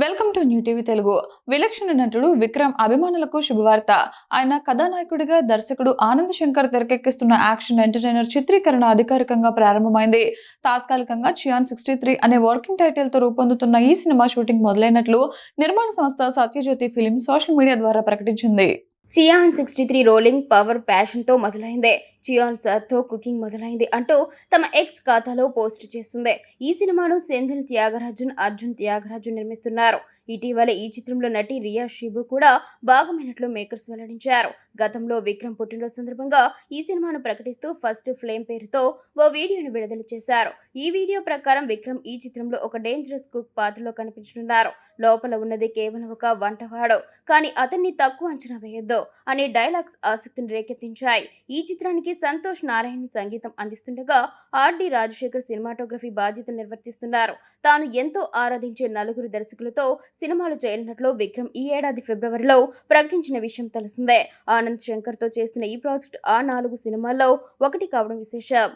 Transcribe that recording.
Welcome to new TV Telugu. విలక్షణ నటుడు విక్రమ్ అభిమానులకు శుభవార్త. ఆయన కథానాయకుడిగా దర్శకుడు ఆనంద్ శంకర్ తెరకెక్కిస్తున్న యాక్షన్ ఎంటర్టైనర్ చిత్రీకరణ అధికారికంగా ప్రారంభమైంది. తాత్కాలికంగా చియాన్ 63 అనే వర్కింగ్ టైటిల్ తో రూపొందుతున్న ఈ సినిమా షూటింగ్ మొదలైనట్లు నిర్మాణ సంస్థ సత్యజ్యోతి ఫిల్మ్స్ సోషల్ మీడియా ద్వారా ప్రకటించింది. చియాన్ 63 రోలింగ్ పవర్ ప్యాషన్తో మొదలైంది. చియాన్ సార్తో కుకింగ్ మొదలైంది అంటూ తమ ఎక్స్ ఖాతాలో పోస్ట్ చేసింది. ఈ సినిమాను సెంధిల్ త్యాగరాజన్, అర్జున్ త్యాగరాజన్ నిర్మిస్తున్నారు. ఇటీవల ఈ చిత్రంలో నటి రియా షిబు కూడా భాగమైనట్లు మేకర్స్ వెల్లడించారు. గతంలో విక్రమ్ పుట్టినరోజు సందర్భంగా ఈ సినిమాను ప్రకటిస్తూ ఫస్ట్ ఫ్లేమ్ పేరుతో ఓ వీడియోను విడుదల చేశారు. ఈ వీడియో ప్రకారం విక్రమ్ ఈ చిత్రంలో ఒక డేంజరస్ కుక్ పాత్రలో కనిపించనున్నారు. లోపల ఉన్నది కేవలం ఒక వంటవాడు, కానీ అతన్ని తక్కువ అంచనా వేయొద్దు అనే డైలాగ్స్ ఆసక్తిని రేకెత్తించాయి. ఈ చిత్రానికి సంతోష్ నారాయణ్ సంగీతం అందిస్తుండగా ఆర్డి రాజశేఖర్ సినిమాటోగ్రఫీ బాధ్యతలు నిర్వర్తిస్తున్నారు. తాను ఎంతో ఆరాధించే నలుగురు దర్శకులతో సినిమాలు చేయనున్నట్లు విక్రమ్ ఈ ఏడాది ఫిబ్రవరిలో ప్రకటించిన విషయం తెలిసిందే. ఆనంద్ శంకర్ తో చేస్తున్న ఈ ప్రాజెక్ట్ ఆ 4 సినిమాల్లో ఒకటి కావడం విశేషం.